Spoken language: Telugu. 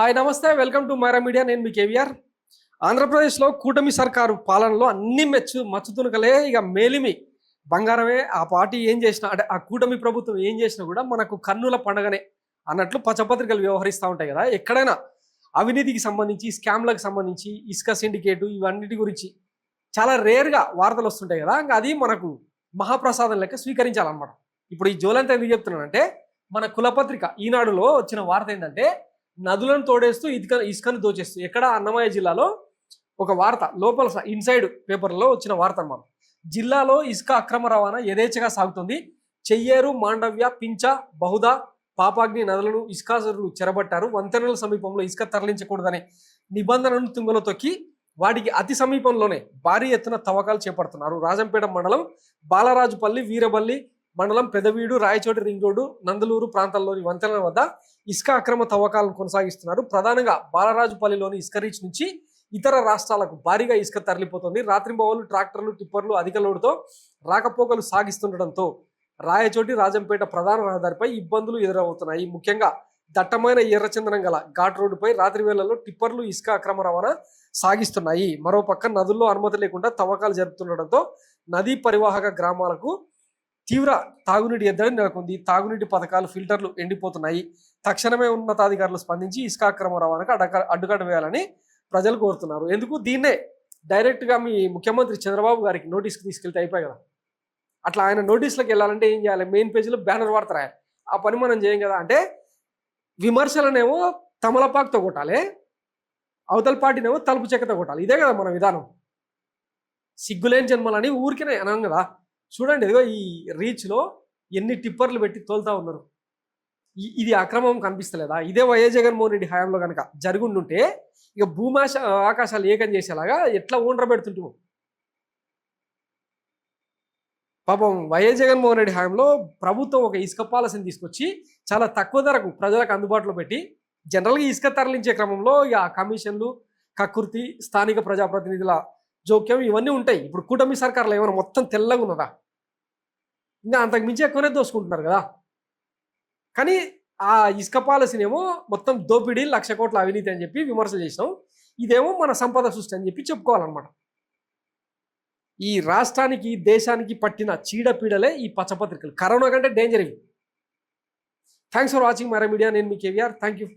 హాయ్ నమస్తే, వెల్కమ్ టు మైరా మీడియా. నేను మీ కేవీఆర్. ఆంధ్రప్రదేశ్లో కూటమి సర్కారు పాలనలో అన్ని మచ్చుతునకలే. ఇక మేలిమి బంగారమే. ఆ పార్టీ ఏం చేసినా, అంటే ఆ కూటమి ప్రభుత్వం ఏం చేసినా కూడా మనకు కన్నుల పండగనే అన్నట్లు పచ్చపత్రికలు వ్యవహరిస్తూ ఉంటాయి కదా. ఎక్కడైనా అవినీతికి సంబంధించి, స్కామ్లకు సంబంధించి, ఇసుక సిండికేటు ఇవన్నిటి గురించి చాలా రేర్గా వార్తలు వస్తుంటాయి కదా. ఇంకా అది మనకు మహాప్రసాదం లెక్క స్వీకరించాలన్నమాట. ఇప్పుడు ఈ జోలంతా ఎందుకు చెప్తున్నానంటే, మన కులపత్రిక ఈనాడులో వచ్చిన వార్త ఏంటంటే, నదులను తోడేస్తూ ఇసుకను దోచేస్తూ ఎక్కడ అన్నమయ్య జిల్లాలో ఒక వార్త లోపల ఇన్సైడ్ పేపర్లో వచ్చిన వార్త అన్నమాట. జిల్లాలో ఇసుక అక్రమ రవాణా యథేచ్ఛగా సాగుతుంది. చెయ్యేరు, మాండవ్య, పించ, బహుదా, పాపాగ్ని నదులను ఇసుకలు చెరబట్టారు. వంతెనల సమీపంలో ఇసుక తరలించకూడదనే నిబంధనలను తుంగలో తొక్కి వాటికి అతి సమీపంలోనే భారీ ఎత్తున తవ్వకాలు చేపడుతున్నారు. రాజంపేట మండలం బాలరాజుపల్లి, వీరబల్లి మండలం పెదవీడు, రాయచోటి రింగ్ రోడ్డు, నందలూరు ప్రాంతాల్లోని వంతెనల వద్ద ఇసుక అక్రమ తవ్వకాలను కొనసాగిస్తున్నారు. ప్రధానంగా బాలరాజుపల్లిలోని ఇసుక రీచ్ నుంచి ఇతర రాష్ట్రాలకు భారీగా ఇసుక తరలిపోతుంది. రాత్రింబవళ్లు ట్రాక్టర్లు, టిప్పర్లు అధిక లోడుతో రాకపోకలు సాగిస్తుండటంతో రాయచోటి, రాజంపేట ప్రధాన రహదారిపై ఇబ్బందులు ఎదురవుతున్నాయి. ముఖ్యంగా దట్టమైన ఎర్రచందనం గల ఘాట్ రోడ్డుపై రాత్రి వేళల్లో టిప్పర్లు ఇసుక అక్రమ రవాణా సాగిస్తున్నాయి. మరోపక్క నదుల్లో అనుమతి లేకుండా తవ్వకాలు జరుపుతుండటంతో నదీ పరివాహక గ్రామాలకు తీవ్ర తాగునీటి ఎద్దడి నెలకొంది. తాగునీటి పథకాలు, ఫిల్టర్లు ఎండిపోతున్నాయి. తక్షణమే ఉన్నతాధికారులు స్పందించి ఇసుక అక్రమ రవాణాకు అడ్డుకట్ట వేయాలని ప్రజలు కోరుతున్నారు. ఎందుకు దీన్నే డైరెక్ట్గా మీ ముఖ్యమంత్రి చంద్రబాబు గారికి నోటీస్కి తీసుకెళ్తే అయిపోయి కదా. అట్లా ఆయన నోటీసులకు వెళ్ళాలంటే ఏం చేయాలి? మెయిన్ పేజీలో బ్యానర్ వార్త రాయాలి. ఆ పని మనం చేయం కదా. అంటే విమర్శలనేమో తమలపాకుతో కొట్టాలి, అవతల పార్టీనేమో తలుపు చెక్కతో కొట్టాలి. ఇదే కదా మన విధానం. సిగ్గులేని జన్మలని ఊరికినే అనం కదా. చూడండి, ఇదిగో ఈ రీచ్లో ఎన్ని టిప్పర్లు పెట్టి తోలుతా ఉన్నారు. ఇది అక్రమం కనిపిస్తలేదా? ఇదే వైఎస్ జగన్మోహన్ రెడ్డి హయాంలో కనుక జరుగుండుంటే ఇక భూమాశ ఆకాశాలు ఏకం చేసేలాగా ఎట్లా ఊండ్ర పెడుతుంటాము. పాపం వైఎస్ జగన్మోహన్ రెడ్డి హయాంలో ప్రభుత్వం ఒక ఇసుక పాలసీని తీసుకొచ్చి చాలా తక్కువ ధరకు ప్రజలకు అందుబాటులో పెట్టి, జనరల్గా ఇసుక తరలించే క్రమంలో ఇక కమిషన్లు, కక్కుర్తి, స్థానిక ప్రజాప్రతినిధుల జోక్యం ఇవన్నీ ఉంటాయి. ఇప్పుడు కూటమి సర్కారులో ఏమైనా మొత్తం తెల్లగా ఉన్నదా? ఇంకా అంతకు మించి ఎక్కువనే దోసుకుంటున్నారు కదా. కానీ ఆ ఇసుక పాలసీనేమో మొత్తం దోపిడీ, 1,00,000 కోట్ల అవినీతి అని చెప్పి విమర్శలు చేసినాం. ఇదేమో మన సంపద సృష్టి అని చెప్పి చెప్పుకోవాలన్నమాట. ఈ రాష్ట్రానికి, దేశానికి పట్టిన చీడపీడలే ఈ పచ్చపత్రికలు. కరోనా కంటే డేంజర్ ఇవి. Thanks for watching Myra Media. నేను మీ కేవీఆర్. Thank you.